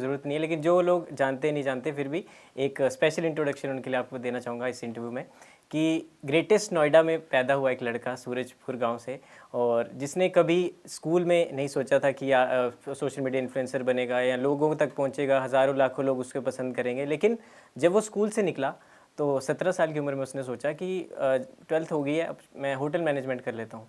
ज़रूरत नहीं है, लेकिन जो लोग जानते नहीं जानते फिर भी एक स्पेशल इंट्रोडक्शन उनके लिए आपको देना चाहूँगा इस इंटरव्यू में कि ग्रेटेस्ट नोएडा में पैदा हुआ एक लड़का सूरजपुर गांव से, और जिसने कभी स्कूल में नहीं सोचा था कि सोशल मीडिया इन्फ्लुएंसर बनेगा या लोगों तक पहुंचेगा, हज़ारों लाखों लोग उसको पसंद करेंगे। लेकिन जब वो स्कूल से निकला तो 17 साल की उम्र में उसने सोचा कि 12th हो गई है, अब मैं होटल मैनेजमेंट कर लेता हूँ।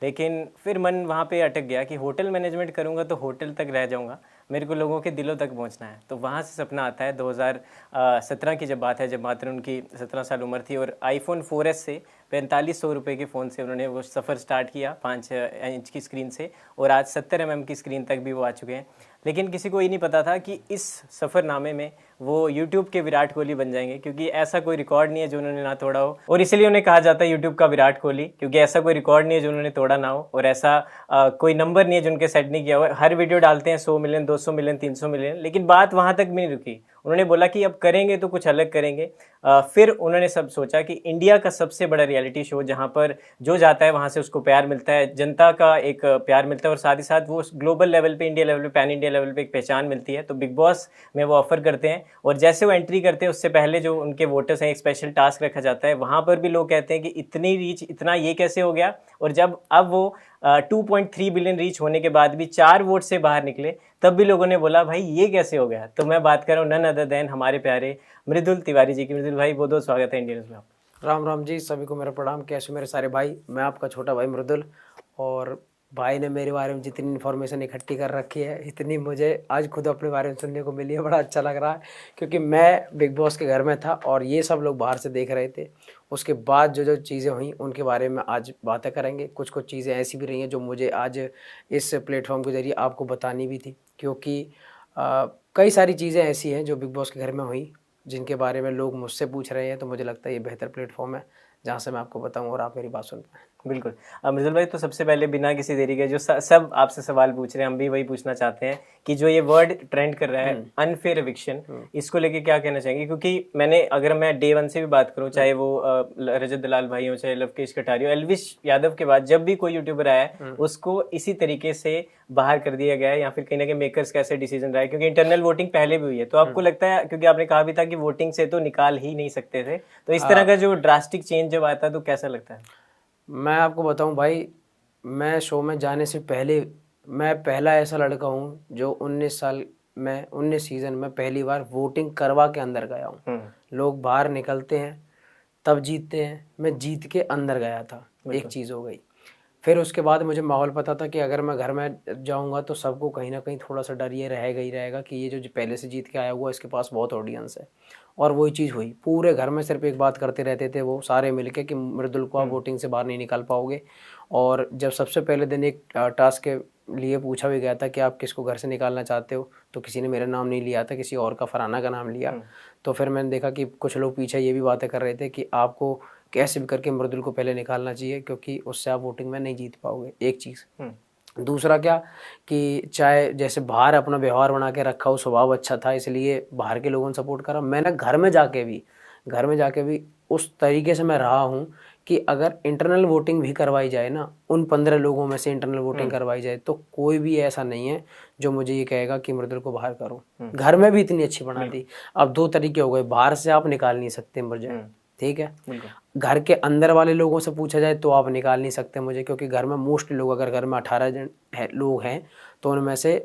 लेकिन फिर मन वहाँ पे अटक गया कि होटल मैनेजमेंट करूँगा तो होटल तक रह जाऊँगा, मेरे को लोगों के दिलों तक पहुँचना है। तो वहाँ से सपना आता है। 2017 की जब बात है, जब मात्र उनकी 17 साल उम्र थी, और आईफोन 4S से 4500 रुपये के फ़ोन से उन्होंने वो सफ़र स्टार्ट किया 5 इंच की स्क्रीन से, और आज 70 mm की स्क्रीन तक भी वो आ चुके हैं। लेकिन किसी को ये नहीं पता था कि इस सफ़रनामे में वो यूट्यूब के विराट कोहली बन जाएंगे, क्योंकि ऐसा कोई रिकॉर्ड नहीं है जो उन्होंने ना तोड़ा हो, और इसीलिए उन्हें कहा जाता है यूट्यूब का विराट कोहली, क्योंकि ऐसा कोई रिकॉर्ड नहीं है जो उन्होंने तोड़ा ना हो, और ऐसा कोई नंबर नहीं है जो उनके सेट नहीं किया हुआ। हर वीडियो डालते हैं 100 मिलियन, 200 मिलियन, 300 मिलियन, लेकिन बात वहाँ तक भी नहीं रुकी। उन्होंने बोला कि अब करेंगे तो कुछ अलग करेंगे। फिर उन्होंने सब सोचा कि इंडिया का सबसे बड़ा रियलिटी शो, जहाँ पर जो जाता है वहाँ से उसको प्यार मिलता है, जनता का एक प्यार मिलता है, और साथ ही साथ वो ग्लोबल लेवल पे, इंडिया लेवल पे, पैन इंडिया लेवल पे एक पहचान मिलती है। तो बिग बॉस में वो ऑफर करते हैं, और जैसे वो एंट्री करते हैं उससे पहले जो उनके वोटर्स हैं एक स्पेशल टास्क रखा जाता है। वहाँ पर भी लोग कहते हैं कि इतनी रीच, इतना ये कैसे हो गया। और जब अब वो 2.3 बिलियन रीच होने के बाद भी 4 वोट से बाहर निकले, तब भी लोगों ने बोला भाई ये कैसे हो गया। तो मैं बात कर रहा हूँ नन अदर देन हमारे प्यारे मृदुल तिवारी जी की। मृदुल भाई, बहुत बहुत स्वागत है इंडियन न्यूज़ में आपका। राम राम जी, सभी को मेरा प्रणाम। कैसे मेरे सारे भाई, मैं आपका छोटा भाई मृदुल। और भाई ने मेरे बारे में जितनी इन्फॉर्मेशन इकट्ठी कर रखी है, इतनी मुझे आज खुद अपने बारे में सुनने को मिली है। बड़ा अच्छा लग रहा है, क्योंकि मैं बिग बॉस के घर में था और ये सब लोग बाहर से देख रहे थे। उसके बाद जो जो चीज़ें हुई उनके बारे में आज बातें करेंगे। कुछ कुछ चीज़ें ऐसी भी रही हैं जो मुझे आज इस प्लेटफॉर्म के ज़रिए आपको बतानी भी थी, क्योंकि कई सारी चीज़ें ऐसी हैं जो बिग बॉस के घर में हुई, जिनके बारे में लोग मुझसे पूछ रहे हैं। तो मुझे लगता है ये बेहतर प्लेटफॉर्म है जहाँ से मैं आपको बताऊं और आप मेरी बात सुन पाएँ। बिल्कुल। मृदुल भाई, तो सबसे पहले बिना किसी देरी के, जो सब आपसे सवाल पूछ रहे हैं, हम भी वही पूछना चाहते हैं कि जो ये वर्ड ट्रेंड कर रहा है अनफेयर एविक्शन, इसको लेके क्या कहना चाहेंगे। क्योंकि अगर मैं डे 1 से भी बात करूं, चाहे वो रजत दलाल भाई हो, चाहे लवकेश कटारिया, एल्विश यादव के बाद जब भी कोई यूट्यूबर आया है उसको इसी तरीके से बाहर कर दिया गया है, या फिर कहीं ना कहीं मेकर्स कैसे डिसीजन रहा है, क्योंकि इंटरनल वोटिंग पहले भी हुई है। तो आपको लगता है, क्योंकि आपने कहा भी था कि वोटिंग से तो निकाल ही नहीं सकते थे, तो इस तरह का जो ड्रास्टिक चेंज जब आता है तो कैसा लगता है। मैं आपको बताऊं भाई, मैं शो में जाने से पहले मैं पहला ऐसा लड़का हूं जो 19 साल में 19 सीज़न में पहली बार वोटिंग करवा के अंदर गया हूं। लोग बाहर निकलते हैं तब जीतते हैं, मैं जीत के अंदर गया था। एक चीज़ हो गई। फिर उसके बाद मुझे माहौल पता था कि अगर मैं घर में जाऊंगा तो सबको कहीं ना कहीं थोड़ा सा डर ये रहेगा ही रहेगा कि ये जो पहले से जीत के आया हुआ इसके पास बहुत ऑडियंस है। और वही चीज़ हुई। पूरे घर में सिर्फ एक बात करते रहते थे वो सारे मिलके कि मृदुल को आप वोटिंग से बाहर नहीं निकाल पाओगे। और जब सबसे पहले दिन एक टास्क के लिए पूछा भी गया था कि आप किसको घर से निकालना चाहते हो, तो किसी ने मेरा नाम नहीं लिया था, किसी और का, फराना का नाम लिया। तो फिर मैंने देखा कि कुछ लोग पीछे ये भी बातें कर रहे थे कि आपको कैसे भी करके मृदुल को पहले निकालना चाहिए, क्योंकि उससे आप वोटिंग में नहीं जीत पाओगे। एक चीज़। दूसरा क्या कि चाहे जैसे बाहर अपना व्यवहार बना के रखा हो, स्वभाव अच्छा था इसलिए बाहर के लोगों ने सपोर्ट करा। मैंने घर में जाके भी उस तरीके से मैं रहा हूँ कि अगर इंटरनल वोटिंग भी करवाई जाए ना, उन 15 लोगों में से इंटरनल वोटिंग करवाई जाए, तो कोई भी ऐसा नहीं है जो मुझे ये कहेगा कि मृदुल को बाहर करो। घर में भी इतनी अच्छी बना दी। अब 2 तरीके हो गए, बाहर से आप निकाल नहीं सकते मुझे, ठीक है। घर के अंदर वाले लोगों से पूछा जाए तो आप निकाल नहीं सकते मुझे, क्योंकि घर में मोस्ट लोग, अगर घर में 18 जन लोग हैं तो उनमें से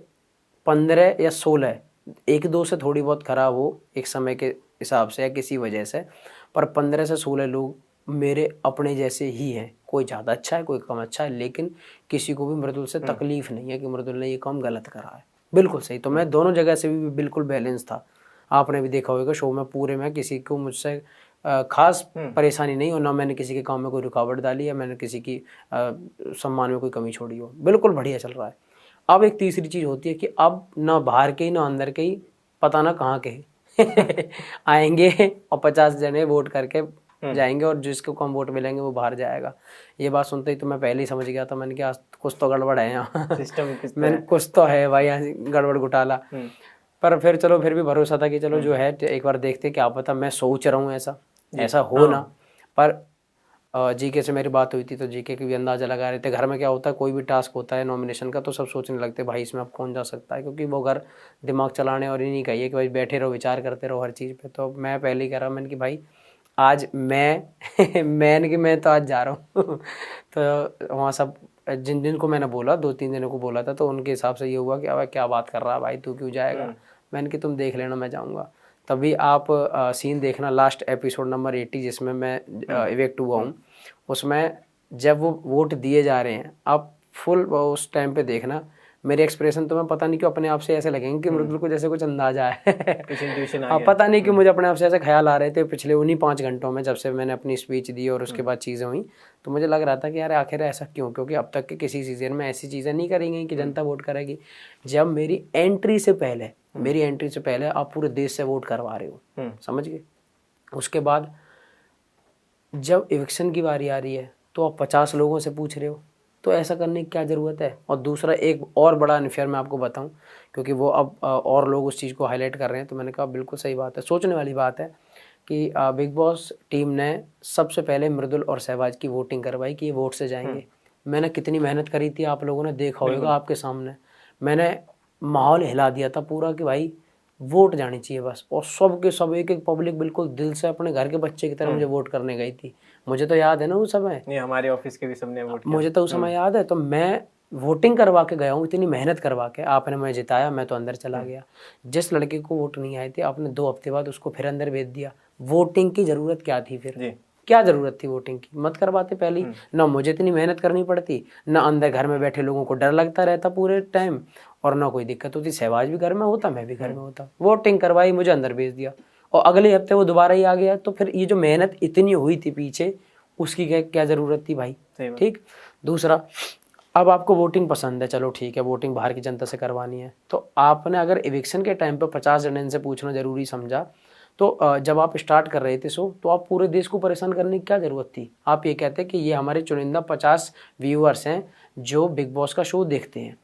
15 या 16, एक दो से थोड़ी बहुत खराब हो एक समय के हिसाब से या किसी वजह से, पर 15 से 16 लोग मेरे अपने जैसे ही हैं। कोई ज़्यादा अच्छा है, कोई कम अच्छा है, लेकिन किसी को भी मृदुल से तकलीफ नहीं है कि मृदुल ने ये काम गलत करा है। बिल्कुल सही। तो मैं दोनों जगह से भी बिल्कुल बैलेंस था। आपने भी देखा होगा शो में पूरे में किसी को मुझसे खास परेशानी नहीं, और ना मैंने किसी के काम में कोई रुकावट डाली या मैंने किसी की सम्मान में कोई कमी छोड़ी हो। बिल्कुल बढ़िया चल रहा है। अब एक तीसरी चीज़ होती है कि अब ना बाहर के ही ना अंदर के ही, पता ना कहाँ के आएंगे और 50 जने वोट करके जाएंगे, और जिसको कम वोट मिलेंगे वो बाहर जाएगा। ये बात सुनते ही तो मैं पहले ही समझ गया था। मैंने कहा कुछ तो गड़बड़ है यहाँ सिस्टम मैंने कुछ तो है भाई यहाँ गड़बड़ घोटाला। पर फिर चलो, फिर भी भरोसा था कि चलो जो है एक बार देखते, क्या पता, मैं सोच रहा हूँ ऐसा हो ना। पर जीके से मेरी बात हुई थी तो जीके की भी अंदाज़ा लगा रहे थे। घर में क्या होता है, कोई भी टास्क होता है नॉमिनेशन का तो सब सोचने लगते भाई इसमें अब कौन जा सकता है, क्योंकि वो घर दिमाग चलाने और इन्हीं का ही है कि भाई बैठे रहो विचार करते रहो हर चीज़ पे। तो मैं पहले ही कह रहा, मैंने कि भाई आज मैं तो आज जा रहा हूँ तो वहाँ सब जिन जिन को मैंने बोला 2-3 दिनों को बोला था तो उनके हिसाब से ये हुआ कि अब क्या बात कर रहा है भाई, तू क्यों जाएगा। मैंने कि तुम देख लेना मैं जाऊँगा। तभी आप सीन देखना लास्ट एपिसोड नंबर 80 जिसमें मैं इवेक्ट हुआ हूँ, उसमें जब वो वोट दिए जा रहे हैं आप फुल उस टाइम पे देखना, मेरे एक्सप्रेशन तो मैं पता नहीं क्यों अपने आप से ऐसे लगेंगे कि मृदुल को जैसे कुछ अंदाजा है कुछ इंट्यूशन आ गया। पता नहीं क्यों मुझे अपने आप से ऐसे ख्याल आ रहे थे पिछले उन्हीं 5 घंटों में, जब से मैंने अपनी स्पीच दी और उसके बाद चीज़ें हुई तो मुझे लग रहा था कि यार आखिर ऐसा क्यों, क्योंकि अब तक के किसी सीजन में ऐसी चीज़ें नहीं करी गई कि जनता वोट करेगी। जब मेरी एंट्री से पहले आप पूरे देश से वोट करवा रहे हो, समझ गए। उसके बाद जब इलेक्शन की बारी आ रही है तो आप 50 लोगों से पूछ रहे हो, तो ऐसा करने की क्या ज़रूरत है। और दूसरा एक और बड़ा अनफेयर मैं आपको बताऊं, क्योंकि वो अब और लोग उस चीज़ को हाईलाइट कर रहे हैं, तो मैंने कहा बिल्कुल सही बात है, सोचने वाली बात है कि बिग बॉस टीम ने सबसे पहले मृदुल और सहवाज की वोटिंग करवाई कि ये वोट से जाएंगे। मैंने कितनी मेहनत करी थी आप लोगों ने देखा होगा आपके सामने, मैंने माहौल हिला दिया था पूरा कि भाई वोट जानी चाहिए बस, और सब के सब एक पब्लिक बिल्कुल दिल से अपने घर के बच्चे की तरह मुझे वोट करने गई थी। मुझे तो याद है ना उस समय, नहीं हमारे ऑफिस के भी सबने वोट किया, मुझे तो उस समय याद है। तो मैं वोटिंग करवा के गया हूँ, इतनी मेहनत करवा के, आपने मुझे जिताया, मैं तो अंदर चला गया। जिस लड़के को वोट नहीं आए थे आपने 2 हफ्ते बाद उसको फिर अंदर भेज दिया। वोटिंग की जरूरत क्या थी फिर, क्या जरूरत थी वोटिंग की, मत करवाते पहले ही। ना मुझे इतनी मेहनत करनी पड़ती, ना अंदर घर में बैठे लोगों को डर लगता रहता पूरे टाइम, और ना कोई दिक्कत होती। सहवाज भी घर में होता, मैं भी घर में होता, वोटिंग करवाई, मुझे अंदर भेज दिया, और अगले हफ्ते वो दोबारा ही आ गया। तो फिर ये जो मेहनत इतनी हुई थी पीछे, उसकी क्या जरूरत थी भाई। ठीक। दूसरा, अब आपको वोटिंग पसंद है, चलो ठीक है, वोटिंग बाहर की जनता से करवानी है, तो आपने अगर इविक्शन के टाइम पे 50 जन से पूछना जरूरी समझा, तो जब आप स्टार्ट कर रहे थे शो, तो आप पूरे देश को परेशान करने की क्या ज़रूरत थी। आप ये कहते कि ये हमारे चुनिंदा 50 व्यूअर्स हैं जो बिग बॉस का शो देखते हैं,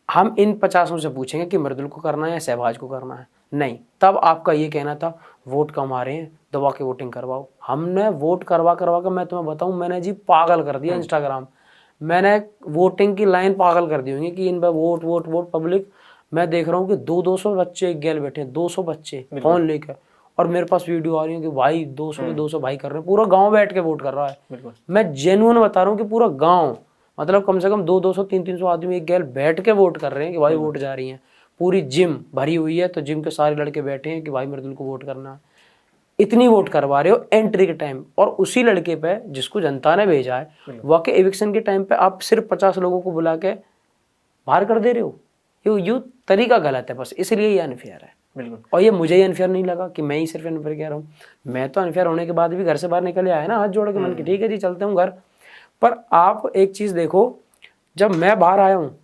हम इन 50 से पूछेंगे कि मृदुल को करना है या सहवाज को करना है, नहीं। तब आपका ये कहना था वोट कम आ रहे हैं, दबा के वोटिंग करवाओ। हमने वोट करवा कर मैं तुम्हें बताऊं, मैंने जी पागल कर दिया इंस्टाग्राम, मैंने वोटिंग की लाइन पागल कर दी होंगी कि इन पर वोट वोट वोट पब्लिक। मैं देख रहा हूँ कि 200 बच्चे एक गैल बैठे, 200 बच्चे फोन लेकर, और मेरे पास वीडियो आ रही है कि भाई 200 के 200 भाई कर रहे हैं, पूरा गांव बैठ के वोट कर रहा है। मैं जेन्युइन बता रहा हूँ कि पूरा गांव, मतलब कम से कम 200 300 आदमी एक गैल बैठ के वोट कर रहे हैं कि भाई वोट जा रही है। पूरी जिम भरी हुई है, तो जिम के सारे लड़के बैठे हैं कि भाई मृदुल को वोट करना है। इतनी वोट करवा रहे हो एंट्री के टाइम, और उसी लड़के पे जिसको जनता ने भेजा है, वाकई एविक्शन के टाइम पे आप सिर्फ 50 लोगों को बुला के बाहर कर दे रहे हो। ये तरीका गलत है, बस इसलिए ये अनफेयर है। बिल्कुल। और ये मुझे ही अनफेयर नहीं लगा कि मैं ही सिर्फ अनफेयर कह रहा हूँ, मैं तो अनफेयर होने के बाद भी घर से बाहर निकले आया ना हाथ जोड़ के, मन की ठीक है जी चलते हूँ घर। पर आप एक चीज देखो, जब मैं बाहर आया हूँ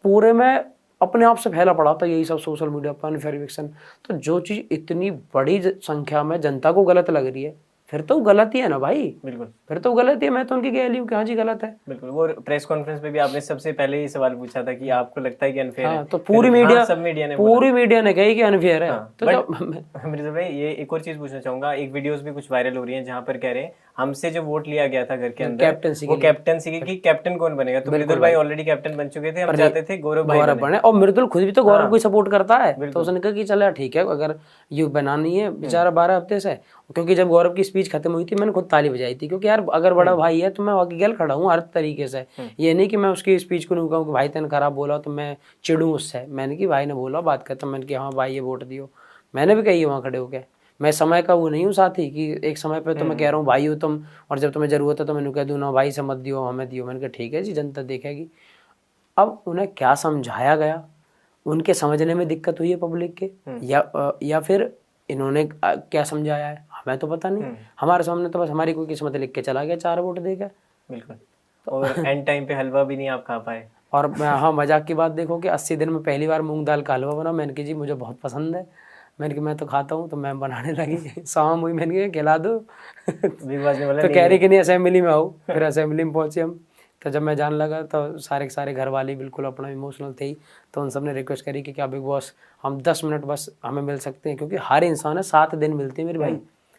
पूरे में अपने आप से फैला पड़ा था यही सब सोशल मीडिया पर अनफेयर इविक्शन। तो जो चीज़ इतनी बड़ी संख्या में जनता को गलत लग रही है, फिर तो गलत ही है ना भाई। बिल्कुल, फिर तो गलत ही है। मैं तो उनकी गैली हूँ कि हाँ जी गलत है। बिल्कुल। वो प्रेस कॉन्फ्रेंस में भी आपने सबसे पहले ये सवाल पूछा था कि आपको लगता है कि अनफेयर है, तो पूरी मीडिया, सब मीडिया ने कही कि अनफेयर है। तो मिर्जा भाई ये एक और चीज पूछना चाहूंगा, एक वीडियोस भी कुछ वायरल हो रही हैं जहां पर कह रहे हैं हमसे जो वोट लिया गया था घर के अंदर वो कैप्टनसी की कैप्टन कौन बनेगा, तो मृदुल भाई ऑलरेडी कैप्टन बन चुके थे, हम चाहते थे गौरव बने, और मृदुल खुद भी तो गौरव को सपोर्ट करता है। तो उसने कहा कि चला ठीक है, अगर ये बनानी है बेचारा 12 हफ्ते से, क्योंकि जब गौरव की स्पीच खत्म हुई थी मैंने खुद ताली बजाई थी, क्योंकि यार अगर बड़ा भाई है तो मैं आगे गल खड़ा हूँ हर तरीके से। ये नहीं कि मैं उसकी स्पीच को नहीं कहूँ कि भाई तेने खराब बोला तो मैं चिड़ूँ उससे। मैंने कि भाई ने बोला बात करता, मैंने कि हाँ भाई ये वोट दियो, मैंने भी कही है वहाँ खड़े होके। मैं समय का वो नहीं हूँ साथी कि एक समय पे तो मैं कह रहा हूँ भाई हो तुम, और जब तुम्हें जरूरत है तो मैंने कह दूँ ना भाई से मत दियो हमें दियो। मैंने कहा ठीक है जी जनता देखेगी। अब उन्हें क्या समझाया गया, उनके समझने में दिक्कत हुई है पब्लिक के, या फिर इन्होंने क्या समझाया है हमें तो पता नहीं। हमारे सामने तो बस हमारी कोई किस्मत लिख के चला गया, 4 वोट देकर। बिल्कुल। और एंड टाइम पे हलवा भी नहीं आप खा पाए। और हाँ मजाक की बात देखो कि 80 दिन में पहली बार मूंग दाल का हलवा बना। मैंने कहा जी मुझे बहुत पसंद है, मैंने कहा मैं तो खाता हूँ, तो मैं बनाने लगी। शाम हुई, मैंने कहा खिला दो। तो कह रही कि नहीं असेंबली में आओ। फिर असेंबली में पहुंचे हम, तो जब मैं जाने लगा तो सारे घर वाले बिल्कुल अपना इमोशनल थे ही, तो उन सब ने रिक्वेस्ट करी कि क्या बिग बॉस हम 10 मिनट बस हमें मिल सकते हैं, क्योंकि हर इंसान है 7 दिन मिलते हैं मेरे भाई,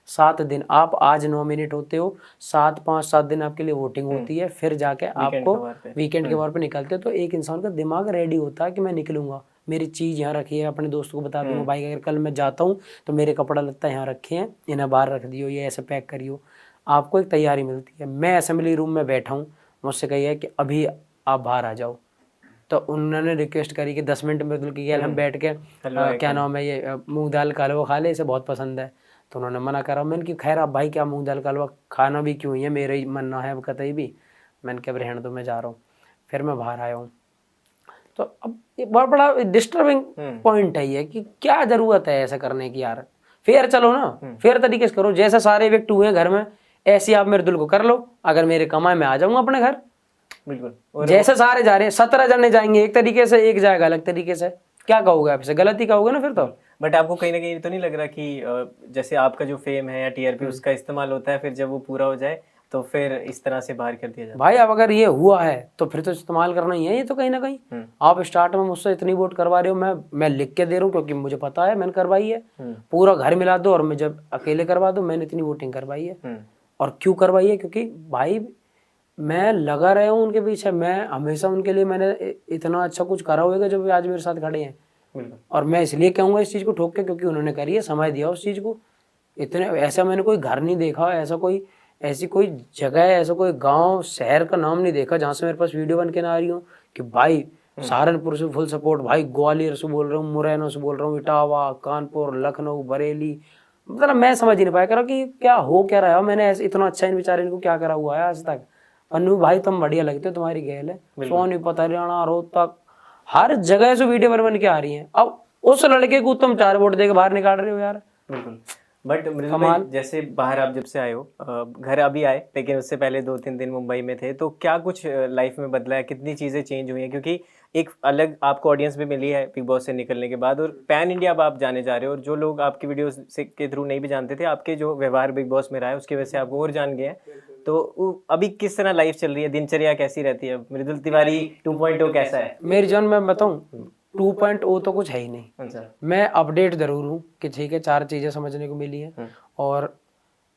7 दिन आप आज नॉमिनेट होते हो, 5-7 दिन आपके लिए वोटिंग होती है, फिर जाके आपको वीकेंड के वार पे निकलते हो। तो एक इंसान का दिमाग रेडी होता है कि मैं निकलूंगा, मेरी चीज़ यहाँ रखी है, अपने दोस्तों को बता दूंगा भाई अगर कल मैं जाता हूँ तो मेरे कपड़ा लगता है यहाँ रखे हैं, इन्हें बाहर रख दियो, ये ऐसे पैक करियो। आपको एक तैयारी मिलती है। मैं असेंबली रूम में बैठा हूँ, मुझसे कही है कि अभी आप बाहर आ जाओ, तो उन्होंने रिक्वेस्ट करी कि 10 मिनट में कि हम बैठ के क्या नाम है ये मूंग दाल का हलवा खा ले, इसे बहुत पसंद है। तो उन्होंने मना करा। मैंने कि खैर आप भाई क्या मूंग दाल का हलवा खाना भी क्यों है, मेरा ही मनना है अब कतई भी। मैंने कहा रहने दो, मैं जा रहा हूँ। फिर मैं बाहर आया हूँ। तो अब एक बहुत बड़ा डिस्टर्बिंग पॉइंट है ये कि क्या जरूरत है ऐसा करने की यार। फेयर चलो ना, फेयर तरीके से करो, जैसे सारे व्यक्ति हुए घर में ऐसे आप मेरे दिल को कर लो। अगर मेरे कमाए में आ जाऊंगा अपने घर, बिल्कुल। जैसे सारे जा रहे हैं, 17 जने जाएंगे एक तरीके से, एक जाएगा अलग तरीके से, क्या कहोगे आप इसे? गलत ही कहोगे ना फिर तो। बट आपको कहीं ना कहीं तो नहीं लग रहा कि जैसे आपका जो फेम है या टीआरपी उसका इस्तेमाल होता है, फिर जब वो पूरा हो जाए तो फिर इस तरह से बाहर कर दिया जाए? भाई अब अगर ये हुआ है तो फिर तो इस्तेमाल करना ही है ये तो कहीं ना कहीं। आप स्टार्ट में मुझसे इतनी वोट करवा रहे हो, मैं लिख के दे रहा हूँ क्योंकि मुझे पता है मैंने करवाई है। पूरा घर मिला दो और मैं जब अकेले करवा दो, मैंने इतनी वोटिंग करवाई है। और क्यों करवाई है? क्योंकि भाई मैं लगा रहा हूँ उनके पीछे, मैं हमेशा उनके लिए मैंने इतना अच्छा कुछ करा होगा जो आज मेरे साथ खड़े हैं। और मैं इसलिए कहूँगा इस चीज़ को ठोक के क्योंकि उन्होंने करी है, समय दिया उस चीज़ को। इतने ऐसा मैंने कोई घर नहीं देखा, ऐसा कोई ऐसी कोई जगह है, ऐसा कोई गांव शहर का नाम नहीं देखा जहाँ से मेरे पास वीडियो बन के ना आ रही हो कि भाई सहारनपुर से फुल सपोर्ट, भाई ग्वालियर से बोल रहा हूँ, मुरैना से बोल रहा हूँ, इटावा, कानपुर, लखनऊ, बरेली। मतलब मैं समझ ही नहीं पाया करा कि क्या हो क्या रहा है। मैंने ऐसे इतना अच्छा इन बेचारे इनको क्या करा हुआ है आज तक। अनु भाई तुम बढ़िया लगते हो, तुम्हारी गैल है, सोनीपत, हरियाणा, रोहतक, हर जगह से वीडियो बन के आ रही है। अब उस लड़के को तुम 4 वोट देके बाहर निकाल रहे हो यार। बिल्कुल। बट मृदुल भाई जैसे बाहर आप जब से आए हो, घर अभी आए लेकिन उससे पहले 2-3 दिन मुंबई में थे, तो क्या कुछ लाइफ में बदला है? कितनी चीज़ें चेंज हुई हैं? क्योंकि एक अलग आपको ऑडियंस भी मिली है बिग बॉस से निकलने के बाद, और पैन इंडिया अब आप जाने जा रहे हो, और जो लोग आपकी वीडियो से के थ्रू नहीं भी जानते थे, आपके जो व्यवहार बिग बॉस में रहा है उसकी वजह से आपको और जान गए हैं। तो अभी किस तरह लाइफ चल रही है, दिनचर्या कैसी रहती है? मृदुल तिवारी 2.0 कैसा है? मेरी जान मैं बताऊँ 2.0 तो कुछ है ही नहीं। अच्छा। मैं अपडेट जरूर हूँ कि ठीक है 4 चीजें समझने को मिली है। और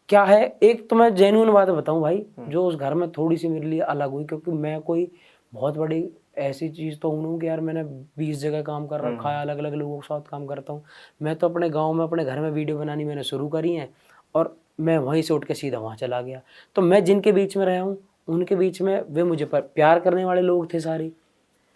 क्या है, एक तो मैं जेन्युइन बात बताऊं भाई, जो उस घर में थोड़ी सी मेरे लिए अलग हुई, क्योंकि मैं कोई बहुत बड़ी ऐसी चीज तो हूँ कि यार मैंने 20 जगह काम कर रखा है, अलग अलग लोगों के साथ काम करता हूँ। मैं तो अपने गाँव में अपने घर में वीडियो बनानी मैंने शुरू करी है और मैं वहीं से उठ के सीधा वहाँ चला गया। तो मैं जिनके बीच में रहा हूँ उनके बीच में वे मुझे प्यार करने वाले लोग थे सारे,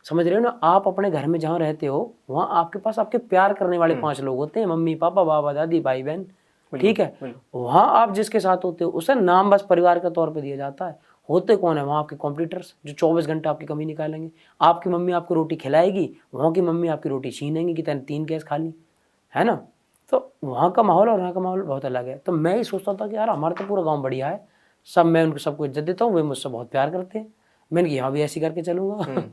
समझ रहे हो ना। आप अपने घर में जहाँ रहते हो वहाँ आपके पास आपके प्यार करने वाले 5 लोग होते हैं, मम्मी पापा बाबा दादी भाई बहन, ठीक है। वहाँ आप जिसके साथ होते हो उसे नाम बस परिवार के तौर पे दिया जाता है। होते कौन है वहाँ? आपके कॉम्पिटिटर्स जो 24 घंटे आपकी कमी निकालेंगे। आपकी मम्मी आपको रोटी खिलाएगी, वहाँ की मम्मी आपकी रोटी छीनेंगी कि तैने 3 गैस खा ली, है ना। तो वहाँ का माहौल और यहाँ का माहौल बहुत अलग है। तो मैं ही सोचता था कि यार हमारा तो पूरा गाँव बढ़िया है, सब मैं उनको सबको इज्जत देता हूँ, वे मुझसे बहुत प्यार करते हैं। मैंने कि यहाँ भी ऐसी करके चलूंगा।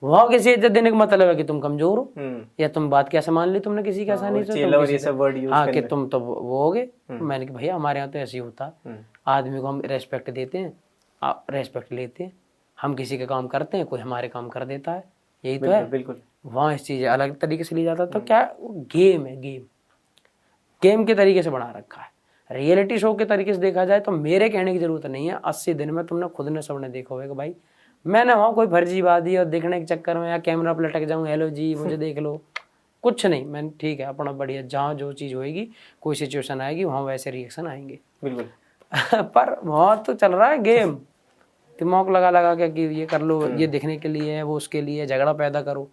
वहाँ किसी इज्जत देने का मतलब है कि तुम कमजोर हो या तुम बात कैसे मान ली तुमने किसी का, ऐसा नहीं सोचा हाँ कि तुम तो वो हो गए। मैंने कि भैया हमारे यहाँ तो ऐसे ही होता है, आदमी को हम रेस्पेक्ट देते हैं, रेस्पेक्ट लेते हैं, हम किसी का काम करते हैं कोई हमारे काम कर देता है, यही तो है। बिल्कुल। वहाँ इस चीज़ अलग तरीके से ली जाता है। तो क्या गेम है, गेम के तरीके से बना रखा है। रियलिटी शो के तरीके से देखा जाए तो मेरे कहने की जरूरत नहीं है। 80 दिन में तुमने खुद ने सबने देखा होगा भाई, मैंने वहाँ कोई फर्जीबाजी और देखने के चक्कर में या कैमरा पर लटक जाऊँ, हेलो जी मुझे देख लो, कुछ नहीं। मैंने ठीक है अपना बढ़िया, जहाँ जो चीज़ होएगी, कोई सिचुएशन आएगी वहाँ वैसे रिएक्शन आएंगे। बिल्कुल। पर वहाँ तो चल रहा है गेम, दिमाग लगा लगा के कि ये कर लो, ये दिखने के लिए है, वो उसके लिए, झगड़ा पैदा करो।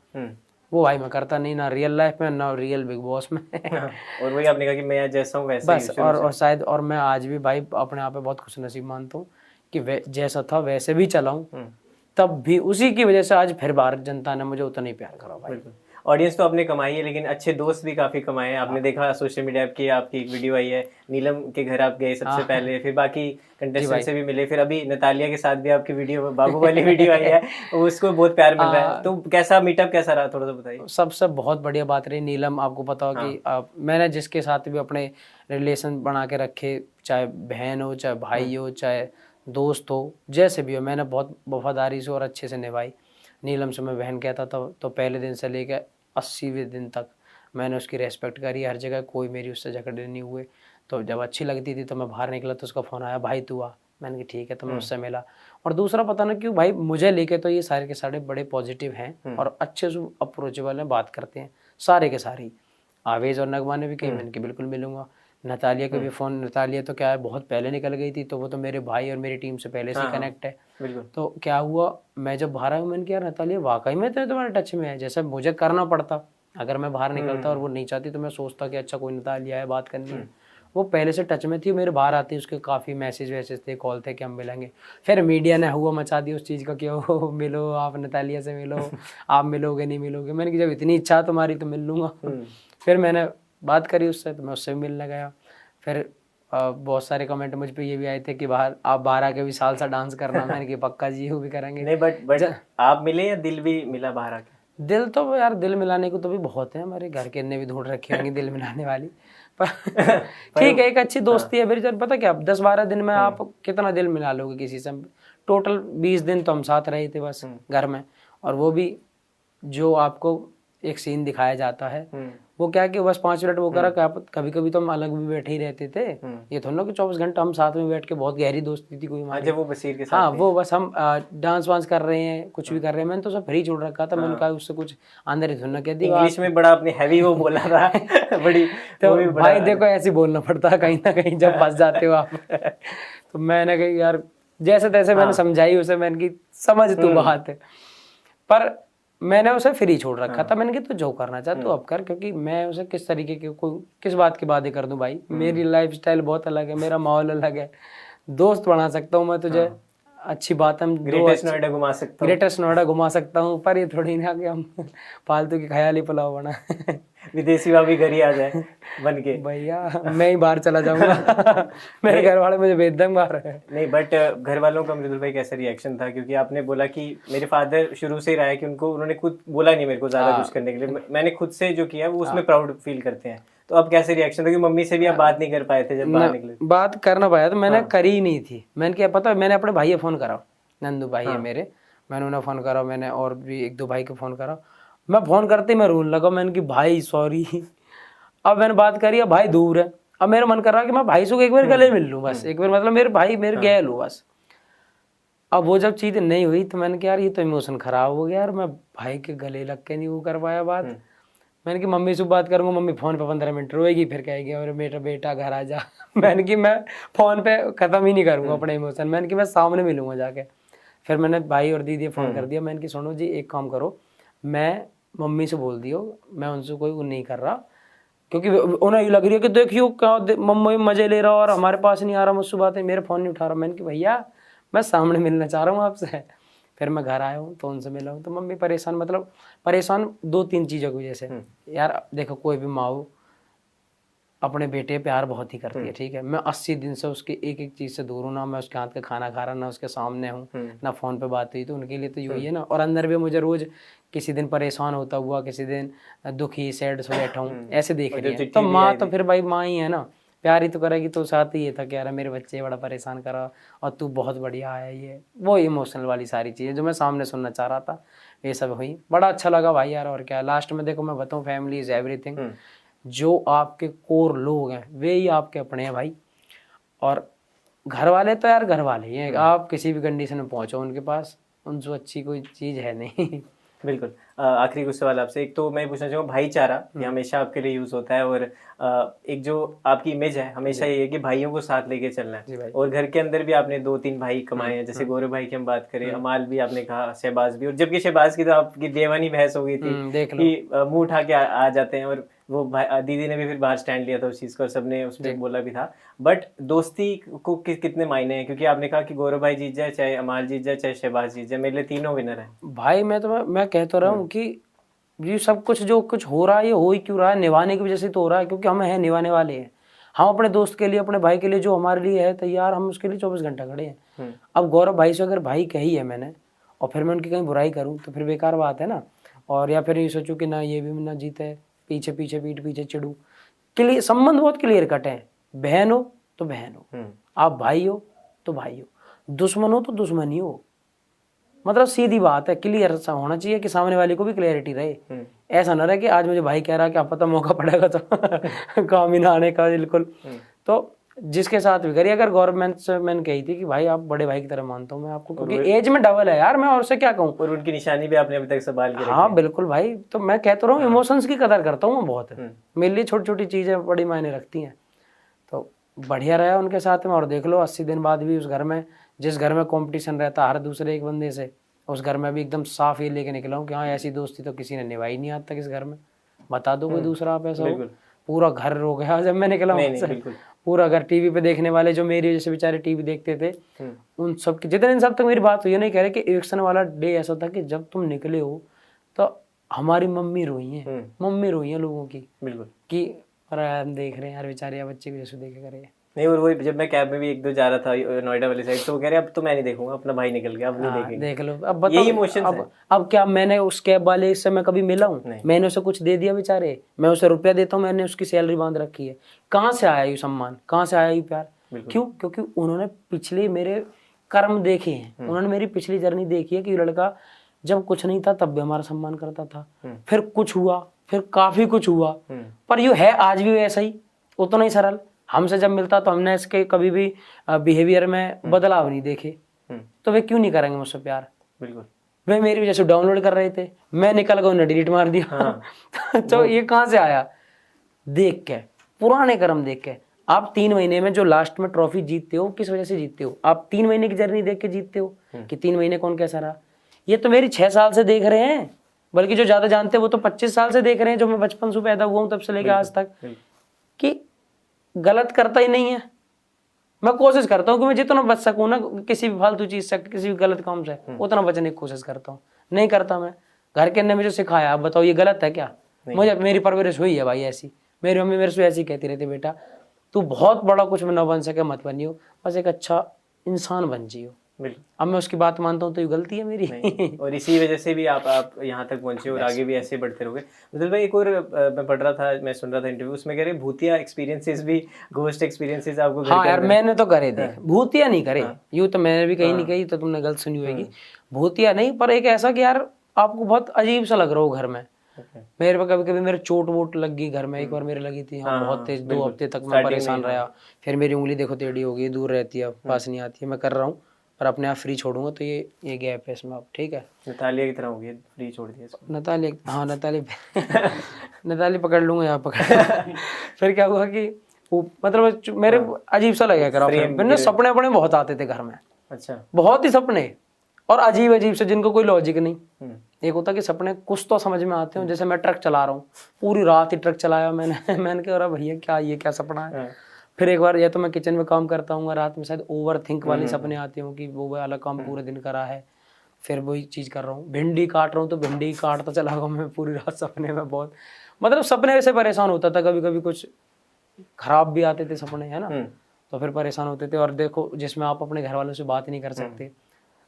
वो भाई मैं करता नहीं, ना रियल लाइफ में ना रियल बिग बॉस में। और वही आपने कहा कि मैं जैसा हूँ वैसा बस। और शायद और मैं आज भी भाई अपने आप पे बहुत खुशनसीब मानता हूँ कि जैसा था वैसे भी चला हूँ, तब भी उसी की वजह से आज फिर भारत जनता ने मुझे उतना ही प्यार करा भाई। ऑडियंस तो आपने कमाई है, लेकिन अच्छे दोस्त भी काफी कमाए हैं। आपने देखा सोशल मीडिया की आपकी एक वीडियो आई है, नीलम के घर आप गए सबसे पहले, फिर बाकी कंटेस्टेंट से भी मिले, फिर अभी नतालिया के साथ भी आपकी वीडियो, बाबू वाली वीडियो आई है, उसको बहुत प्यार मिल रहा है। तो कैसा मीटअप कैसा रहा, थोड़ा सा बताइए। सबसे बहुत बढ़िया बात रही नीलम, आपको पता हो कि मैंने जिसके साथ भी अपने रिलेशन बना के रखे, चाहे बहन हो, चाहे भाई हो, चाहे दोस्त हो, जैसे भी हो, मैंने बहुत वफादारी से और अच्छे से निभाई। नीलम से मैं बहन कहता था तो पहले दिन से लेकर 80वें दिन तक मैंने उसकी रेस्पेक्ट करी हर जगह, कोई मेरी उससे झगड़े नहीं हुए। तो जब अच्छी लगती थी तो मैं बाहर निकला तो उसका फ़ोन आया, भाई तू आ। मैंने कहा ठीक है, तो मैं उससे मिला। और दूसरा पता ना क्यों भाई मुझे लेके तो ये सारे के सारे बड़े पॉजिटिव हैं और अच्छे से अप्रोचेबल हैं, बात करते हैं सारे के सारे। आवेज और नगमा ने भी कही, मैंने कि बिल्कुल मिलूंगा। नतालिया के भी फ़ोन, नतालिया तो क्या है बहुत पहले निकल गई थी, तो वो तो मेरे भाई और मेरी टीम से पहले से कनेक्ट है। तो क्या हुआ, मैं जब बाहर आया मैंने कहा नतालिया वाकई में तो तुम्हारे टच में है, जैसे मुझे करना पड़ता अगर मैं बाहर निकलता और वो नहीं चाहती तो मैं सोचता कि अच्छा कोई नतालिया है, बात करनी है। वो पहले से टच में थी, मेरे बाहर आती उसके काफ़ी मैसेज वैसेज थे, कॉल थे कि हम मिलेंगे। फिर मीडिया ने हुआ मचा दी उस चीज़ का कि ओ मिलो, आप नतालिया से मिलो, आप मिलोगे नहीं मिलोगे। मैंने कहा जब इतनी इच्छा तुम्हारी तो मिल लूँगा। फिर मैंने बात करी उससे, तो मैं उससे भी मिलने गया। फिर बहुत सारे कमेंट मुझ पे ये भी आए थे कि बाहर आप बाहर आके भी साल सा डांस करना। मैंने कहा पक्का जी, वो भी करेंगे। नहीं बट आप मिले या दिल भी मिला बाहर आके? दिल तो यार दिल मिलाने को तो भी बहुत है, हमारे घर के ने भी ढूंढ रखी होंगी दिल मिलाने वाली। पर ठीक है, एक अच्छी दोस्ती है मेरी। पता क्या 10-12 दिन में आप कितना दिल मिला लोगे किसी से। टोटल 20 दिन तो हम साथ रहे थे बस घर में, और वो भी जो आपको एक सीन दिखाया जाता है वो क्या है कि बस 5 मिनट वो करा। कभी कभी तो हम अलग भी बैठे ही रहते थे, ये थोड़ा ना कि 24 घंटा हम साथ में बैठ के, बहुत गहरी दोस्ती थी कोई हमारी। वो बशीर के साथ हाँ, वो बस हम डांस वांस कर रहे हैं, कुछ भी कर रहे हैं। मैंने तो सब फ्री छोड़ रखा था। मैंने कहा उससे कुछ अंदर ही थोड़ा कह दिया, इंग्लिश में बड़ा अपनी हैवी वो बोला था बड़ी। तो भाई देखो ऐसे बोलना पड़ता है कहीं ना कहीं जब फंस जाते हो आप। तो मैंने कहा यार जैसे तैसे मैंने समझाई उसे, मैंने की समझ तू बात है। पर मैंने उसे फ्री छोड़ रखा था। मैंने कहा तू जो करना चाह तू अब कर, क्योंकि मैं उसे किस तरीके के कोई किस बात की बातें कर दूं भाई। मेरी लाइफस्टाइल बहुत अलग है, मेरा माहौल अलग है। दोस्त बना सकता हूँ मैं तुझे, अच्छी बात है, ग्रेटेस्ट नोएडा घुमा सकता हूँ, ग्रेटेस्ट नोएडा घुमा सकता हूँ, पर ये थोड़ी ना कि हम फालतू की ख्याली पुलाव बना विदेशी भाभी घर ही आ जाए बन के। भैया मैं ही बाहर चला जाऊंगा मेरे घर वाले मुझे भेज देंगे बाहर। नहीं बट घर वालों का मृदुल भाई कैसा रिएक्शन था? क्योंकि आपने बोला कि मेरे फादर शुरू से ही रहा है कि उन्होंने खुद बोला नहीं मेरे को ज्यादा कुछ करने के लिए, मैंने खुद से जो किया वो उसमें प्राउड फील करते हैं। तो अब कैसे रिएक्शन था कि मम्मी से भी आप बात नहीं कर पाए थे जब बाहर निकले? बात कर ना पाया तो मैंने करी ही नहीं थी। मैंने क्या पता, मैंने अपने भाई फोन करा, नंदू भाई है मेरे, मैंने उन्हें फोन करा, मैंने और भी 1-2 भाई को फोन करा। मैं फोन करते मैं रोने लगा, मैंने कि भाई सॉरी। अब मैंने बात करी, अब भाई दूर है, अब मेरा मन कर रहा है कि मैं भाई से एक बार गले मिल लूं बस, एक बार मतलब मेरे भाई मेरे गैल हो बस। अब वो जब चीज़ नहीं हुई तो मैंने कहा यार ये तो इमोशन खराब हो गया यार, मैं भाई के गले लग के नहीं वो कर पाया बात। मैंने कि मम्मी से बात करूंगा, मम्मी फ़ोन पे 15 मिनट रोएगी, फिर कहेगी और मेरा बेटा घर आ जा। मैंने कि मैं फ़ोन पे ख़त्म ही नहीं करूंगा अपने इमोशन, मैंने कि मैं सामने मिलूंगा जाके। फिर मैंने भाई और दीदी फ़ोन कर दिया, मैंने कि सुनो जी एक काम करो, मैं मम्मी से बोल दियो मैं उनसे कोई वो नहीं कर रहा, क्योंकि उन्हें ये लग रही है कि देखियो क्या मम्मी मज़े ले रहा और हमारे पास नहीं आ रहा, मुझसे बात है, मेरा फ़ोन नहीं उठा रहा। मैंने कि भैया मैं सामने मिलना चाह रहा हूँ आपसे। फिर मैं घर आया हूँ तो उनसे मिला हूँ, तो मम्मी परेशान, मतलब परेशान 2-3 चीज़ों की वजह से। यार देखो कोई भी माँ अपने बेटे प्यार बहुत ही करती है, ठीक है। मैं 80 दिन से उसकी एक एक चीज़ से दूर हूँ, ना मैं उसके हाथ का खाना खा रहा, ना उसके सामने हूँ, ना फ़ोन पे बात हुई, तो उनके लिए तो यही है ना। और अंदर भी मुझे रोज़ किसी दिन परेशान होता हुआ, किसी दिन दुखी सैड से बैठा हूँ, ऐसे देख रही है। तो माँ तो फिर भाई माँ ही है ना, प्यार ही तो करेगी। तो साथ ही ये था कि यार मेरे बच्चे बड़ा परेशान करा और तू बहुत बढ़िया है, ये वो इमोशनल वाली सारी चीज़ें जो मैं सामने सुनना चाह रहा था ये सब हुई। बड़ा अच्छा लगा भाई यार। और क्या लास्ट में देखो मैं बताऊँ, फैमिली इज़ एवरीथिंग। जो आपके कोर लोग हैं वे ही आपके अपने हैं भाई, और घर वाले तो यार घर वाले ही हैं। आप किसी भी कंडीशन में पहुंचो उनके पास, उनसे अच्छी कोई चीज़ है नहीं। बिल्कुल। आखिरी कुछ सवाल आपसे, एक तो मैं पूछना चाहूँगा भाईचारा ये हमेशा आपके लिए यूज होता है, और एक जो आपकी इमेज है हमेशा ये है कि भाइयों को साथ लेके चलना है, और घर के अंदर भी आपने 2-3 भाई कमाए हैं, जैसे गौरव भाई की हम बात करें, अमाल भी आपने कहा, शहबाज भी। और जबकि शहबाज की तो आपकी देवानी बहस हो गई थी कि मुंह उठा के आ जाते हैं, और वो दीदी ने भी फिर बाहर स्टैंड लिया था उस चीज का, और सबने उसमें बोला भी था। बट दोस्ती को कितने मायने हैं? क्योंकि आपने कहा कि गौरव भाई जीत जाए, चाहे अमाल जीत जाए, चाहे शहबाज जीत जाए, मेरे लिए तीनों विनर है भाई। मैं कह तो रहा हूँ कि ये सब कुछ जो कुछ हो रहा है ये हो ही क्यों रहा है, निभाने की वजह से तो हो रहा है, क्योंकि हम हैं निभाने वाले हैं। हम अपने दोस्त के लिए, अपने भाई के लिए जो हमारे लिए है तैयार, हम उसके लिए 24 घंटा खड़े हैं। अब गौरव भाई से अगर भाई कही है मैंने और फिर मैं उनकी कहीं बुराई करूँ तो फिर बेकार बात है ना। और या फिर ये सोचूं कि ना ये भी ना जीते, पीछे पीछे पीठ पीछे चिड़ू। क्लियर संबंध बहुत क्लियर कट है। बहन हो तो बहन हो, आप भाई हो तो भाई हो, दुश्मन हो तो दुश्मन ही हो। मतलब सीधी बात है, क्लियर सा होना चाहिए कि सामने वाले को भी क्लैरिटी रहे। ऐसा ना रहे कि आज मुझे भाई कह रहा है क्या पता मौका पड़ेगा तो काम ही ना आने का, बिल्कुल। तो जिसके साथ भी करिए, अगर गवर्नमेंट से मैंने कही थी कि भाई आप बड़े भाई की तरह मानता हूँ मैं आपको, क्योंकि एज में डबल है यार, मैं और से क्या कहूँ। और उनकी निशानी भी आपने अभी तक संभाल के रखी है। हाँ बिल्कुल भाई, तो मैं कहता रहा हूँ इमोशंस की कदर करता हूँ मैं बहुत। मेरे लिए छोटी छोटी चीजें बड़ी मायने रखती हैं। तो बढ़िया रहा उनके साथ में। और देख लो 80 दिन बाद भी उस घर में, जिस घर में कंपटीशन रहता हर दूसरे एक बंदे से, उस घर में भी एकदम साफ ये लेके निकला हूँ कि हाँ ऐसी दोस्ती तो किसी ने निभाई नहीं आज तक इस घर में। बता दो कोई दूसरा आप ऐसा हो। पूरा घर रो गया जब मैं निकला हूँ। पूरा घर, टीवी पे देखने वाले जो मेरी जैसे बेचारे टीवी देखते थे, उन सब की जितने दिन सब तक मेरी बात हुई, नहीं कह रहे कि इलेक्शन वाला डे ऐसा था कि जब तुम निकले हो तो हमारी मम्मी रोई है, मम्मी रोई है लोगों की, बिल्कुल, कि अरे हम देख रहे हैं यार बेचारे बच्चे को जैसे देखे करे। नहीं, और वही जब मैं कैब में भी एक दो जा रहा था नोएडा वाली साइड, तो वो कह रहे अब तो मैं नहीं देखूंगा, अपना भाई निकल गया, अब नहीं देखेंगे। देख लो, अब बताओ यही इमोशन है। अब क्या मैंने उस कैब वाले से मैं कभी मिला हूँ? मैंने उसे कुछ दे दिया बेचारे? मैं उसे रुपया देता हूँ, मैंने उसकी सैलरी बांध रखी है। कहाँ से आया ये सम्मान, कहाँ से आया ये प्यार? क्यों? क्योंकि उन्होंने पिछले मेरे कर्म देखे हैं, उन्होंने मेरी पिछली जर्नी देखी है कि लड़का जब कुछ नहीं था तब भी हमारा सम्मान करता था, फिर कुछ हुआ, फिर काफी कुछ हुआ, पर ये है आज भी वैसा ही, उतना ही सरल। हमसे जब मिलता तो हमने इसके कभी भी बिहेवियर में बदलाव नहीं देखे, तो वे क्यों नहीं करेंगे मुझसे प्यार? बिल्कुल। वे मेरी वजह से डाउनलोड कर रहे थे, मैं निकल गया, उन्हें डिलीट मार दिया। हाँ। तो ये कहाँ से आया? देख के, पुराने कर्म देख के। आप 3 महीने में जो लास्ट में ट्रॉफी जीतते हो, किस वजह से जीतते हो? आप 3 महीने की जर्नी देख के जीतते हो कि 3 महीने कौन कैसा रहा। ये तो मेरी 6 साल से देख रहे हैं, बल्कि जो ज्यादा जानते हैं वो तो 25 साल से देख रहे हैं, जो मैं बचपन से पैदा हुआ हूँ तब से लेकर आज तक, कि गलत करता ही नहीं है। मैं कोशिश करता हूँ कि मैं जितना बच सकूँ ना किसी भी फालतू चीज से, किसी भी गलत काम से, उतना बचने की कोशिश करता हूँ। नहीं करता मैं। घर के ने मुझे सिखाया, आप बताओ ये गलत है क्या? मुझे मेरी परवरिश हुई है भाई ऐसी, मेरी मम्मी मेरे से ऐसी कहती रहती, बेटा तू बहुत बड़ा कुछ न बन सके मत बनियो, बस एक अच्छा इंसान बन जियो। अब मैं उसकी बात मानता हूँ तो ये गलती है मेरी। और इसी वजह से भी आप यहाँ तक पहुंचे और आगे भी ऐसे बढ़ते रहोगे। मतलब भाई एक और मैं पढ़ रहा था, मैं सुन रहा था इंटरव्यू, उसमें कह रहे भूतिया एक्सपीरियंसेस भी, घोस्ट एक्सपीरियंसेस आपको हाँ यार मैंने तो करे देख, भूतिया नहीं करे, यूं तो मैंने भी कहीं नहीं कही, तो तुमने गलत सुनी होगी। भूतिया नहीं, पर एक ऐसा कि यार आपको बहुत अजीब सा लग रहा हो घर में। मेरे पे कभी कभी मेरे चोट वोट लग गई घर में, एक बार मेरे लगी थी, हाँ बहुत तेज, 2 हफ्ते तक मैं परेशान रहा। फिर मेरी उंगली देखो टेढ़ी हो गई, दूर रहती है, पास नहीं आती है। मैं कर रहा हूँ पर अपने आप फ्री छोड़ूंगा, तो ये गैप है इसमें अब, ठीक है। नतालिया की तरह हो गई, फ्री छोड़ दिया इसको। नतालिया, हाँ नताली पकड़ लूंगा यहाँ पकड़। फिर क्या हुआ कि मतलब मेरे अजीब सा लगा करा, फिर सपने अपने बहुत आते थे घर में। अच्छा। बहुत ही सपने, और अजीब अजीब से, जिनको कोई लॉजिक नहीं। एक होता कि सपने कुछ तो समझ में आते हो, जैसे मैं ट्रक चला रहा हूँ, पूरी रात ही ट्रक चलाया मैंने कहा भैया क्या ये क्या सपना है। फिर एक बार या तो मैं किचन में काम करता हूँ, रात में शायद ओवर थिंक वाले सपने आते हो कि वो वाला काम पूरे दिन करा है, फिर वही चीज कर रहा हूँ। भिंडी काट रहा हूँ तो भिंडी काटता चला गया मैं पूरी रात सपने में। बहुत मतलब सपने से परेशान होता था, कभी कभी कुछ खराब भी आते थे सपने, है ना, तो फिर परेशान होते थे। और देखो जिसमें आप अपने घर वालों से बात नहीं कर सकते,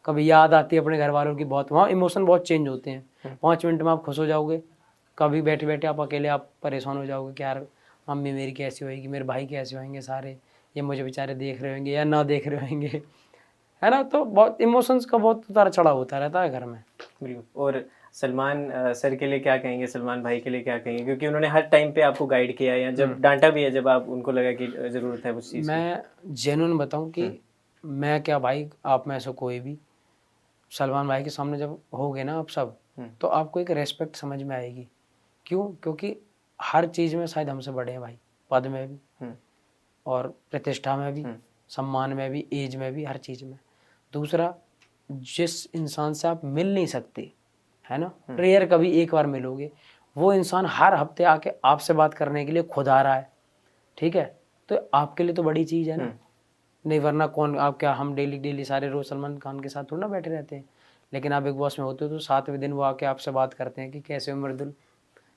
कभी याद आती है अपने घर वालों की बहुत, वहाँ इमोशन बहुत चेंज होते हैं। 5 मिनट में आप खुश हो जाओगे, कभी बैठे बैठे आप अकेले आप परेशान हो जाओगे कि यार मम्मी मेरी कैसी होएगी, मेरे भाई कैसे होंगे सारे, ये मुझे बेचारे देख रहे होंगे या ना देख रहे होंगे, है ना। तो बहुत इमोशंस का बहुत उतार चढ़ाव होता रहता है घर में। बिल्कुल। और सलमान सर के लिए क्या कहेंगे, सलमान भाई के लिए क्या कहेंगे, क्योंकि उन्होंने हर टाइम पे आपको गाइड किया है, या जब डांटा भी है जब आप उनको लगा कि जरूरत है उस चीज़। मैं जेन्युइन बताऊं कि मैं क्या भाई, आप में से कोई भी सलमान भाई के सामने जब होगे ना आप सब, तो आपको एक रेस्पेक्ट समझ में आएगी। क्यों? क्योंकि हर चीज में शायद हमसे बड़े हैं भाई, पद में भी और प्रतिष्ठा में भी, सम्मान में भी, एज में भी, हर चीज में। दूसरा, जिस इंसान से आप मिल नहीं सकते, है ना, रेयर कभी एक बार मिलोगे, वो इंसान हर हफ्ते आके आपसे बात करने के लिए खुद आ रहा है, ठीक है, तो आपके लिए तो बड़ी चीज है ना। नहीं वरना कौन, आप क्या हम डेली सारे रोज सलमान खान के साथ थोड़ा ना बैठे रहते हैं, लेकिन आप बिग बॉस में होते हो तो 7वें दिन वो आके आपसे बात करते हैं कि कैसे हो मर्दुल।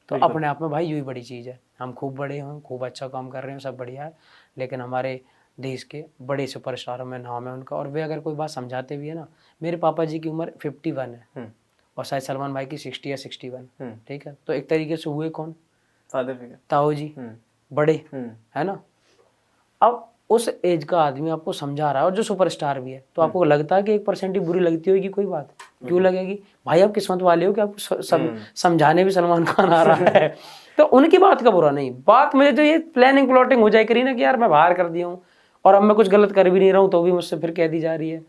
तो अपने आप में भाई यही बड़ी चीज़ है। हम खूब बड़े हैं, खूब अच्छा काम कर रहे हैं, सब बढ़िया है, लेकिन हमारे देश के बड़े सुपरस्टारों में नाम है उनका, और वे अगर कोई बात समझाते भी है ना, मेरे पापा जी की उम्र 51 है और शायद सलमान भाई की 60 या 61, ठीक है, तो एक तरीके से हुए कौन, फादर फिगर, ताऊ जी, बड़े, है ना। अब उस एज का आदमी आपको समझा रहा है और जो सुपरस्टार भी है, तो आपको लगता है कि 1% ही बुरी लगती होगी, कोई बात क्यों लगेगी भाई, आप किस्मत वाले हो कि आपको समझाने भी सलमान खान आ रहा है। तो उनकी बात का बुरा नहीं, बात मुझे तो ये प्लानिंग प्लॉटिंग हो जाए करी ना कि यार मैं बाहर कर दिया हूँ और अब मैं कुछ गलत कर भी नहीं रहा हूँ तो भी मुझसे फिर कह दी जा रही है।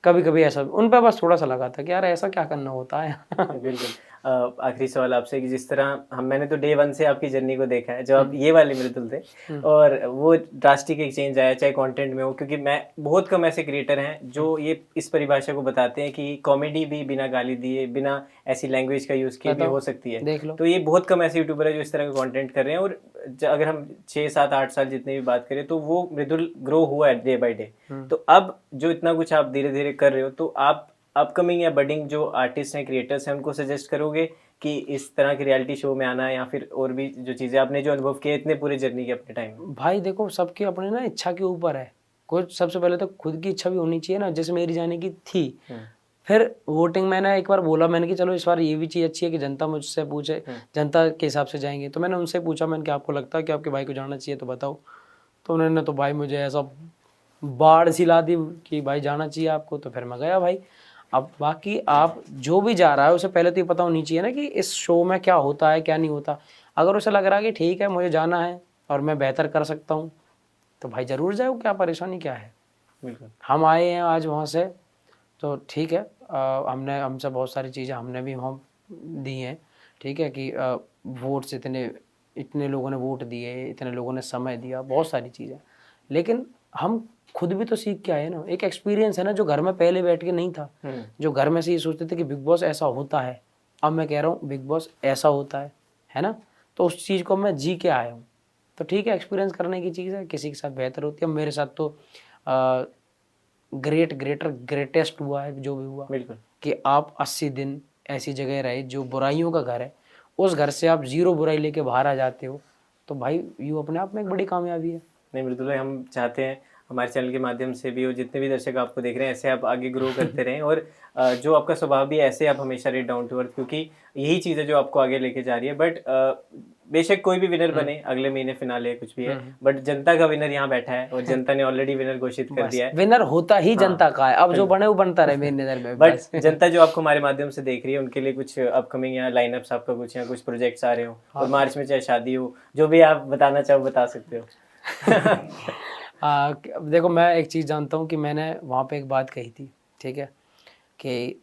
कभी कभी ऐसा उन पर बस थोड़ा सा लगा था कि यार ऐसा क्या करना होता है। बिल्कुल। आखिरी सवाल आपसे कि जिस तरह मैंने तो डे 1 से आपकी जर्नी को देखा है, जब आप ये वाले मृदुल थे और वो ड्रास्टिक एक चेंज आया, चाहे कंटेंट में हो, क्योंकि मैं बहुत कम ऐसे क्रिएटर हैं जो ये इस परिभाषा को बताते हैं कि कॉमेडी भी बिना गाली दिए, बिना ऐसी लैंग्वेज का यूज़ किए भी हो सकती है। देख लो। तो ये बहुत कम ऐसे यूट्यूबर है जो इस तरह का कंटेंट कर रहे हैं। और अगर हम 6, 7, 8 साल जितने भी बात करें तो वो मृदुल ग्रो हुआ है डे बाय डे। तो अब जो इतना कुछ आप धीरे धीरे कर रहे हो, तो आप अपकमिंग या बडिंग जो आर्टिस्ट हैं, क्रिएटर्स हैं, उनको सजेस्ट करोगे कि इस तरह के रियलिटी शो में आना, या फिर और भी जो चीज़ें आपने जो अनुभव किए इतने पूरे जर्नी के अपने टाइम में? भाई देखो, सबके अपने ना इच्छा के ऊपर है। कुछ सबसे पहले तो खुद की इच्छा भी होनी चाहिए ना, जैसे मेरी जाने की थी। फिर वोटिंग मैंने एक बार बोला, मैंने कि चलो इस बार ये भी चीज़ अच्छी है कि जनता मुझसे पूछे, जनता के हिसाब से जाएंगे। तो मैंने उनसे पूछा, मैंने कि आपको लगता है कि आपके भाई को जाना चाहिए तो बताओ। तो उन्होंने तो भाई मुझे ऐसा बाढ़ सी ला दी कि भाई जाना चाहिए आपको। तो फिर मैं गया भाई। अब बाकी आप जो भी जा रहा है उसे पहले तो ये पता होनी चाहिए ना कि इस शो में क्या होता है क्या नहीं होता। अगर उसे लग रहा है कि ठीक है मुझे जाना है और मैं बेहतर कर सकता हूँ तो भाई ज़रूर जाओ, क्या परेशानी क्या है। बिल्कुल। हम आए हैं आज वहाँ से तो ठीक है, हमने हमसे बहुत सारी चीज़ें हमने भी वहाँ दी हैं। ठीक है कि वोट्स इतने लोगों ने वोट दिए, इतने लोगों ने समय दिया, बहुत सारी चीज़ें। लेकिन हम खुद भी तो सीख के आए ना, एक एक्सपीरियंस है ना जो घर में पहले बैठ के नहीं था। जो घर में से ये सोचते थे कि बिग बॉस ऐसा होता है, अब मैं कह रहा हूँ बिग बॉस ऐसा होता है ना। तो उस चीज़ को मैं जी के आया हूँ। तो ठीक है, एक्सपीरियंस करने की चीज़ है, किसी के साथ बेहतर होती है। मेरे साथ तो ग्रेटेस्ट हुआ है जो भी हुआ। बिल्कुल कि आप 80 दिन ऐसी जगह रहे जो बुराइयों का घर है, उस घर से आप 0 बुराई लेके बाहर आ जाते हो, तो भाई ये अपने आप में एक बड़ी कामयाबी है। नहीं मृदुल भाई, हम चाहते हैं हमारे चैनल के माध्यम से भी और जितने भी दर्शक आपको देख रहे हैं, ऐसे आप आगे ग्रो करते रहें। और जो आपका स्वभाव भी है, ऐसे आप हमेशा रहे डाउन टू अर्थ, क्योंकि यही चीज़ है जो आपको आगे लेके जा रही है। बट बेशक कोई भी विनर बने, अगले महीने फिनाले कुछ भी है, बट जनता का विनर यहाँ बैठा है और जनता ने ऑलरेडी विनर घोषित कर दिया है। विनर होता ही जनता का है, अब जो बने वो बनता रहे मेरी नज़र में। बट जनता जो आपको हमारे माध्यम से देख रही है, उनके लिए कुछ अपकमिंग या लाइनअप्स आपका कुछ, या कुछ प्रोजेक्ट्स आ रहे हो, और मार्च में चाहे शादी हो, जो भी आप बताना चाहो बता सकते हो। देखो, मैं एक चीज़ जानता हूँ कि मैंने वहाँ पे एक बात कही थी, ठीक है, कि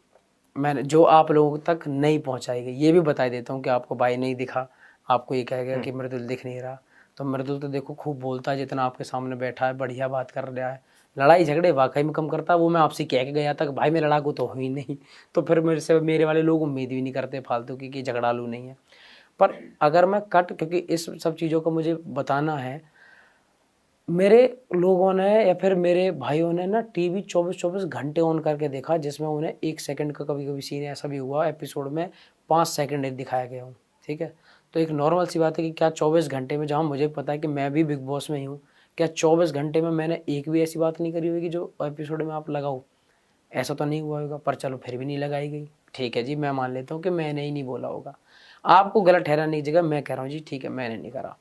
मैंने जो आप लोगों तक नहीं पहुँचाई गई, ये भी बता देता हूँ कि आपको भाई नहीं दिखा, आपको ये कह गया कि मृदुल दिख नहीं रहा। तो मृदुल तो देखो खूब बोलता है, जितना आपके सामने बैठा है बढ़िया बात कर रहा है, लड़ाई झगड़े वाकई में कम करता है। वो मैं आपसे कह के गया था कि भाई मैं लड़ाकू तो हुई नहीं, तो फिर मेरे वाले लोग उम्मीद भी नहीं करते फालतू की कि झगड़ालू नहीं है। पर अगर मैं क्योंकि इस सब चीज़ों को मुझे बताना है, मेरे लोगों ने या फिर मेरे भाइयों ने ना टीवी 24 घंटे ऑन करके देखा, जिसमें उन्हें 1 सेकंड का कभी कभी सीन ऐसा भी हुआ एपिसोड में 5 सेकंड दिखाया गया हूँ। ठीक है, तो एक नॉर्मल सी बात है कि क्या 24 घंटे में, जहाँ मुझे पता है कि मैं भी बिग बॉस में ही हूँ, क्या 24 घंटे में मैंने एक भी ऐसी बात नहीं करी होगी जो एपिसोड में आप लगाओ? ऐसा तो नहीं हुआ होगा, पर चलो फिर भी नहीं लगाई गई। ठीक है जी, मैं मान लेता हूँ कि मैंने ही नहीं बोला होगा, आपको गलत ठहराने की जगह मैं कह रहा हूँ जी ठीक है मैंने नहीं करा।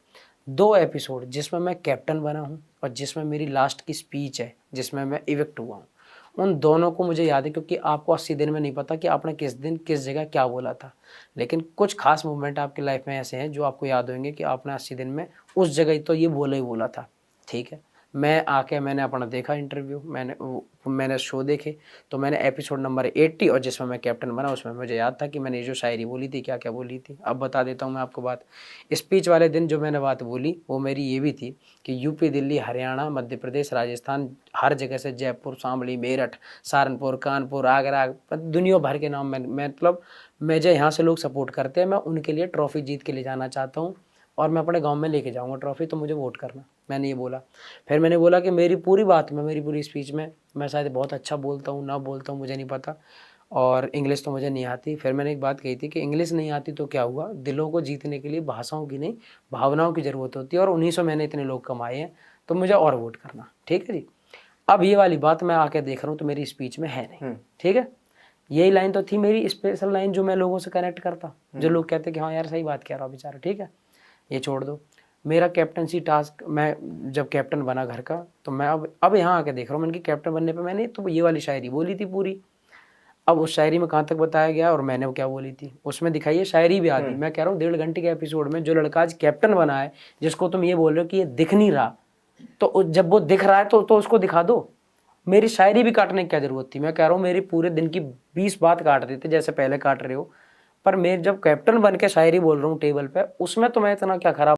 2 एपिसोड जिसमें मैं कैप्टन बना हूँ और जिसमें मेरी लास्ट की स्पीच है, जिसमें मैं इविक्ट हुआ हूँ, उन दोनों को मुझे याद है, क्योंकि आपको 80 दिन में नहीं पता कि आपने किस दिन किस जगह क्या बोला था। लेकिन कुछ खास मूवमेंट आपकी लाइफ में ऐसे हैं जो आपको याद होंगे कि आपने 80 दिन में उस जगह तो ये बोला ही बोला था। ठीक है, मैंने अपना देखा इंटरव्यू, मैंने शो देखे, तो मैंने एपिसोड नंबर 80 और जिसमें मैं कैप्टन बना, उसमें मुझे याद था कि मैंने ये जो शायरी बोली थी क्या क्या बोली थी। अब बता देता हूँ मैं आपको बात। स्पीच वाले दिन जो मैंने बात बोली वो मेरी ये भी थी कि यूपी, दिल्ली, हरियाणा, मध्य प्रदेश, राजस्थान, हर जगह से, जयपुर, शामली, मेरठ, सहारनपुर, कानपुर, आगरा, दुनिया भर के नाम मतलब मुझे यहाँ से लोग सपोर्ट करते हैं, मैं उनके लिए ट्रॉफी जीत के ले जाना चाहता हूँ और मैं अपने गांव में लेके जाऊंगा ट्रॉफी, तो मुझे वोट करना। मैंने ये बोला। फिर मैंने बोला कि मेरी पूरी बात में, मेरी पूरी स्पीच में मैं शायद बहुत अच्छा बोलता हूँ, ना बोलता हूँ मुझे नहीं पता, और इंग्लिश तो मुझे नहीं आती। फिर मैंने एक बात कही थी कि इंग्लिश नहीं आती तो क्या हुआ, दिलों को जीतने के लिए भाषाओं की नहीं भावनाओं की ज़रूरत होती है, और 1900 मैंने इतने लोग कमाए हैं, तो मुझे और वोट करना। ठीक है जी। अब ये वाली बात मैं आके देख रहा हूँ तो मेरी स्पीच में है नहीं। ठीक है, यही लाइन तो थी मेरी स्पेशल लाइन जो मैं लोगों से कनेक्ट करता, जो लोग कहते कि हाँ यार सही बात कह रहा हूँ बेचारा। ठीक है, ये छोड़ दो। मेरा कैप्टनसी टास्क, मैं जब कैप्टन बना घर का, तो मैं अब यहाँ आके देख रहा हूँ, मैंने कि कैप्टन बनने पे मैंने तो ये वाली शायरी बोली थी पूरी। अब उस शायरी में कहाँ तक बताया गया और मैंने वो क्या बोली थी, उसमें दिखाई है शायरी भी आधी। मैं कह रहा हूँ 1.5 घंटे के एपिसोड में जो लड़का आज कैप्टन बना है, जिसको तुम ये बोल रहे हो कि ये दिख नहीं रहा, तो जब वो दिख रहा है तो उसको दिखा दो। मेरी शायरी भी काटने की क्या जरूरत थी? मैं कह रहा हूँ मेरी पूरे दिन की 20 बात काट देते जैसे पहले काट रहे हो, पर मैं जब कैप्टन बन के शायरी बोल रहा हूँ टेबल पे, उसमें तो मैं इतना क्या खराब